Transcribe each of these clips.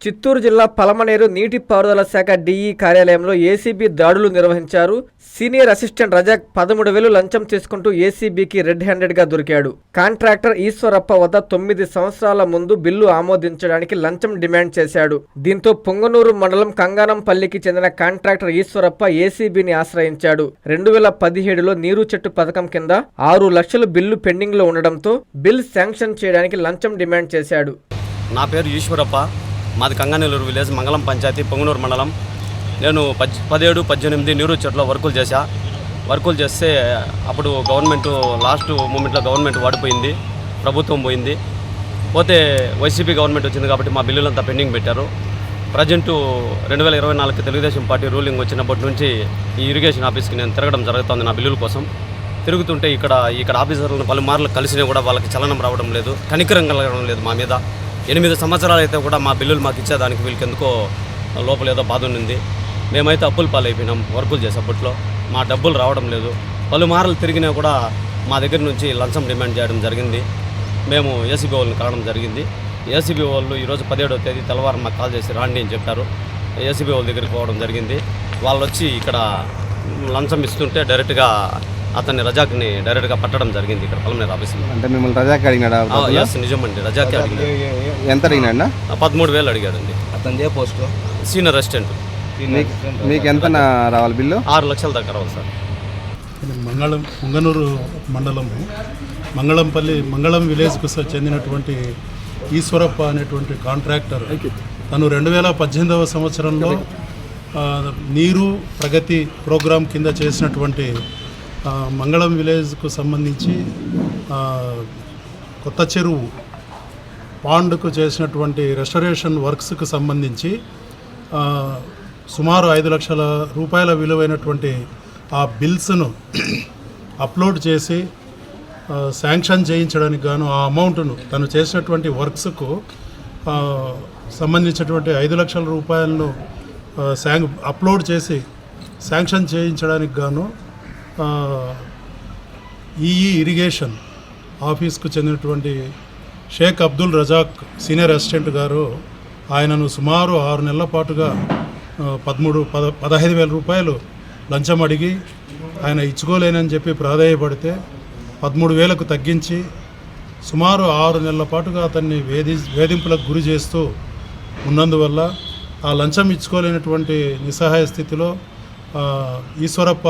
చిత్తూరు జిల్లా పలమనేరు నీటిపారుదల శాఖ డిఈ కార్యాలయంలో ఏసీబీ దాడులు నిర్వహించారు. సీనియర్ అసిస్టెంట్ రజాక్ 13,000 లంచం తీసుకుంటూ ఏసీబీకి రెడ్ హ్యాండెడ్ గా దొరికాడు. కాంట్రాక్టర్ ఈశ్వరప్ప వద్ద 9 సంవత్సరాల ముందు బిల్లు ఆమోదించడానికి లంచం డిమాండ్ చేశాడు. దీంతో పొంగనూరు మండలం కంగానంపల్లికి చెందిన కాంట్రాక్టర్ ఈశ్వరప్ప ఏసీబీని ఆశ్రయించాడు. 2017లో నీరు చెట్టు పథకం కింద 6 లక్షలు బిల్లు పెండింగ్ లో ఉండడంతో బిల్ శాంక్షన్ చేయడానికి లంచం డిమాండ్ చేశాడు. నా పేరు ఈశ్వరప్ప, మాది కంగానెల్లూరు విలేజ్, మంగళం పంచాయతీ, పొంగనూరు మండలం. నేను 17, 18 నీరు చెట్లో వర్కులు చేస్తే అప్పుడు గవర్నమెంట్ లాస్ట్ మూమెంట్లో గవర్నమెంట్ వాడిపోయింది, ప్రభుత్వం పోతే వైసీపీ గవర్నమెంట్ వచ్చింది కాబట్టి మా బిల్లులంతా పెండింగ్ పెట్టారు. ప్రజెంటు 2024 తెలుగుదేశం పార్టీ రూలింగ్ వచ్చినప్పటి నుంచి ఈ ఇరిగేషన్ ఆఫీస్కి నేను తిరగడం జరుగుతుంది నా బిల్లుల కోసం. తిరుగుతుంటే ఇక్కడ ఆఫీసర్లను పలుమార్లు కలిసినా కూడా వాళ్ళకి చలనం రావడం లేదు, కనికరం కలగడం లేదు మా మీద. 8 సంవత్సరాలు అయితే కూడా మా బిల్లులు మాకు ఇచ్చేదానికి వీళ్ళకి ఎందుకో లోపల ఏదో బాధ ఉంది. మేమైతే అప్పుల పాలైపోయినాం వర్కులు చేసేప్పట్లో, మా డబ్బులు రావడం లేదు. పలుమార్లు తిరిగినా కూడా మా దగ్గర నుంచి లంచం డిమాండ్ చేయడం జరిగింది. మేము ఏసీబీ వాళ్ళని కావడం జరిగింది. ఏసీబీ వాళ్ళు ఈరోజు 17వ తేదీ తెల్లవారు మాకు కాల్ చేసి రాండి అని చెప్పారు. ఏసీబీ వాళ్ళ దగ్గరికి పోవడం జరిగింది. వాళ్ళు వచ్చి ఇక్కడ లంచం ఇస్తుంటే డైరెక్ట్గా అతన్ని రజాక్ని డైరెక్ట్గా పట్టడం జరిగింది ఇక్కడ పలమనేరు ఆఫీసులో. అంటే మిమ్మల్ని రజాక్ అడిగినాడా? ఎస్, నిజమండి, రజాక్ అడిగినాడు. ఎంత అడిగినాడా? 13,000 అడిగాడండి. అతని ఏ పోస్ట్? Senior assistant. మీకు ఎంత రావాలి బిల్లు? 6 లక్షల దాకా రావాలి సార్. పొంగనూరు మండలము మంగళం విలేజ్కు చెందినటువంటి ఈశ్వరప్ప అనేటువంటి కాంట్రాక్టర్ తను 2018వ సంవత్సరంలో నీరు ప్రగతి ప్రోగ్రాం కింద చేసినటువంటి మంగళం విలేజ్కు సంబంధించి కొత్త చెరువు పాండ్కు చేసినటువంటి రెస్టరేషన్ వర్క్స్కు సంబంధించి సుమారు 5 లక్షల రూపాయల విలువైనటువంటి ఆ బిల్స్ను అప్లోడ్ చేసి శాంక్షన్ చేయించడానికి గాను ఆ అమౌంట్ను తను చేసినటువంటి వర్క్స్కు సంబంధించినటువంటి 5 లక్షల రూపాయలను అప్లోడ్ చేసి శాంక్షన్ చేయించడానికి గాను ఈఈ ఇరిగేషన్ ఆఫీస్కు చెందినటువంటి షేక్ అబ్దుల్ రజాక్ సీనియర్ అసిస్టెంట్ గారు ఆయనను సుమారు 6 నెలల పాటుగా 15,000 రూపాయలు లంచం అడిగి ఆయన ఇచ్చుకోలేనని చెప్పి ప్రాధేయపడితే 13,000కు తగ్గించి సుమారు 6 నెలల పాటుగా అతన్ని వేధింపులకు గురి చేస్తూ ఉన్నందువల్ల ఆ లంచం ఇచ్చుకోలేనటువంటి నిస్సహాయ స్థితిలో ఈశ్వరప్ప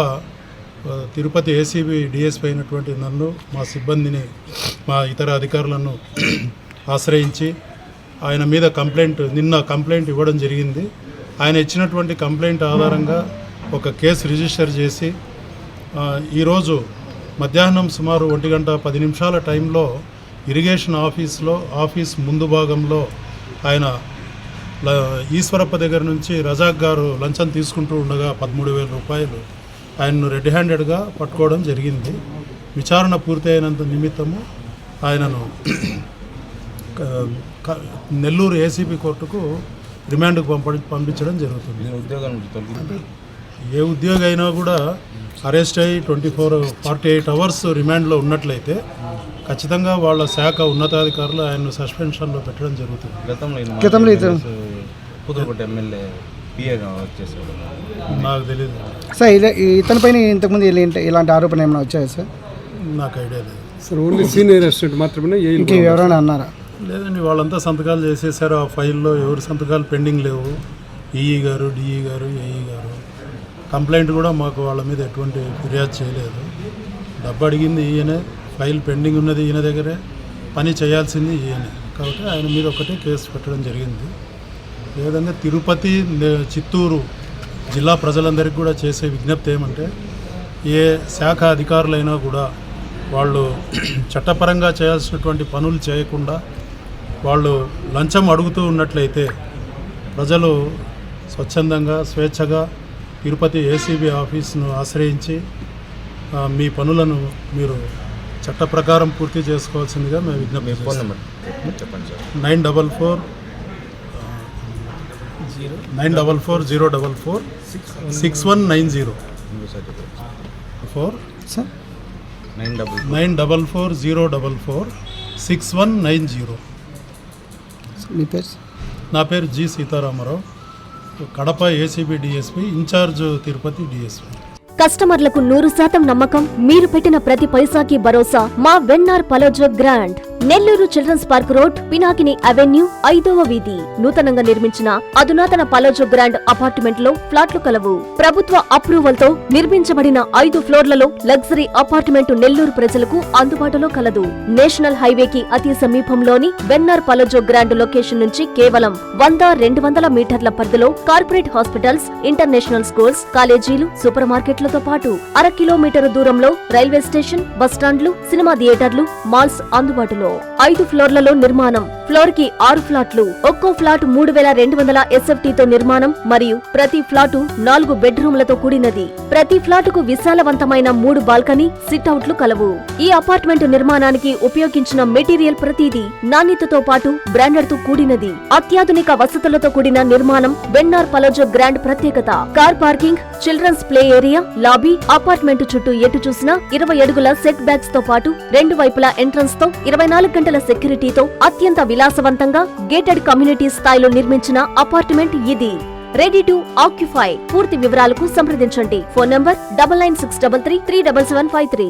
తిరుపతి ఏసీబీ డిఎస్పీ అయినటువంటి నన్ను, మా సిబ్బందిని, మా ఇతర అధికారులను ఆశ్రయించి ఆయన మీద నిన్న కంప్లైంట్ ఇవ్వడం జరిగింది. ఆయన ఇచ్చినటువంటి కంప్లైంట్ ఆధారంగా ఒక కేసు రిజిస్టర్ చేసి ఈరోజు మధ్యాహ్నం సుమారు 1:10 టైంలో ఇరిగేషన్ ఆఫీస్ ముందు భాగంలో ఆయన ఈశ్వరప్ప దగ్గర నుంచి రజాక్ గారు లంచం తీసుకుంటూ ఉండగా 13,000 రూపాయలు ఆయన్ను రెడ్ హ్యాండెడ్గా పట్టుకోవడం జరిగింది. విచారణ పూర్తయినంత నిమిత్తము ఆయనను నెల్లూరు ఏసీబీ కోర్టుకు రిమాండ్కు పంపించడం జరుగుతుంది. ఏ ఉద్యోగి అయినా కూడా అరెస్ట్ అయ్యి 48 అవర్స్ రిమాండ్లో ఉన్నట్లయితే ఖచ్చితంగా వాళ్ళ శాఖ ఉన్నతాధికారులు ఆయన్ను సస్పెన్షన్లో పెట్టడం జరుగుతుంది. గతంలో పుదుకోట ఎమ్మెల్యే పిఏగా వచ్చేసాడు, నాకు తెలియదు సార్. ఇతనిపైన ఇంతకుముందు ఇలాంటి ఆరోపణలు ఏమైనా వచ్చాయా సార్? నాకు ఐడియా లేదు సార్. ఓన్లీ సీనియర్ అసిస్టెంట్ మాత్రమే, ఇంకా ఎవరైనా అన్నారా? లేదండి, వాళ్ళంతా సంతకాలు చేసేసారు. ఆ ఫైల్లో ఎవరి సంతకాలు పెండింగ్ లేవు. ఈఈ గారు, డిఈ గారు, ఏఈ గారు. కంప్లైంట్ కూడా మాకు వాళ్ళ మీద ఎటువంటి ఫిర్యాదు చేయలేదు. డబ్బు అడిగింది ఈయనే, ఫైల్ పెండింగ్ ఉన్నది ఈయన దగ్గరే, పని చేయాల్సింది ఈయనే. కాబట్టి ఆయన మీద ఒకటే కేసు పెట్టడం జరిగింది. ఏ విధంగా తిరుపతి, చిత్తూరు జిల్లా ప్రజలందరికీ కూడా చేసే విజ్ఞప్తి ఏమంటే, ఏ శాఖ అధికారులైనా కూడా వాళ్ళు చట్టపరంగా చేయాల్సినటువంటి పనులు చేయకుండా వాళ్ళు లంచం అడుగుతూ ఉన్నట్లయితే ప్రజలు స్వచ్ఛందంగా, స్వేచ్ఛగా తిరుపతి ఏసీబీ ఆఫీస్ను ఆశ్రయించి మీ పనులను మీరు చట్ట ప్రకారం పూర్తి చేసుకోవాల్సిందిగా మేము విజ్ఞప్తి చేస్తాం. 944044 6190 944044 6190. మీ పేరు? నా పేరు G Sitaramarao, Kadapa ACB DSP, incharge Tirupati DSP. కస్టమర్లకు 100% నమ్మకం, మీరు పెట్టిన ప్రతి పైసాకి భరోసా. మా VNR Palazzo grand, Nellore children's park road, Pinakini avenue, 5వ వీధి. నూతనంగా నిర్మించిన అధునాతన పలోజో గ్రాండ్ అపార్ట్మెంట్ లో ఫ్లాట్లు కలవు. ప్రభుత్వ అప్రూవల్ తో నిర్మించబడిన 5 ఫ్లోర్లలో లగ్జరీ అపార్ట్మెంట్ నెల్లూరు ప్రజలకు అందుబాటులో కలదు. నేషనల్ హైవేకి అతి సమీపంలోని వెన్నార్ పలోజో గ్రాండ్ లొకేషన్ నుంచి కేవలం 100-200 మీటర్ల పరిధిలో కార్పొరేట్ హాస్పిటల్స్, ఇంటర్నేషనల్ స్కూల్స్, కాలేజీలు, సూపర్ మార్కెట్లతో పాటు 1/2 కిలోమీటర్ దూరంలో రైల్వే స్టేషన్, బస్టాండ్లు, సినిమా థియేటర్లు, మాల్స్ అందుబాటులో. 5 ఫ్లోర్లలో నిర్మాణం. ఫ్లోర్ కి 6 ఫ్లాట్లు. ఒక్కో ఫ్లాట్ 3200 SFT తో నిర్మాణం మరియు ప్రతి ఫ్లాటు 4 బెడ్రూమ్లతో కూడినది. ప్రతి ఫ్లాటుకు విశాలవంతమైన 3 బాల్కనీ, సిట్అవుట్లు కలవు. ఈ అపార్ట్మెంట్ నిర్మాణానికి ఉపయోగించిన మెటీరియల్ ప్రతిదీ నాణ్యతతో పాటు బ్రాండెడ్ తో కూడినది. అత్యాధునిక వసతులతో కూడిన నిర్మాణం వెన్నార్ పలోజో గ్రాండ్ ప్రత్యేకత. Car parking, children's play area, lobby, apartment చుట్టూ ఎటు చూసినా 20 అడుగుల సెట్ బ్యాక్స్ తో పాటు 2 వైపులా ఎంట్రన్స్ తో 24 గంటల సెక్యూరిటీతో అత్యంత విలాసవంతంగా గేటెడ్ కమ్యూనిటీ స్థాయిలో నిర్మించిన అపార్ట్మెంట్ ఇది. Ready to occupy. పూర్తి వివరాలకు సంప్రదించండి. Phone number 9963337753.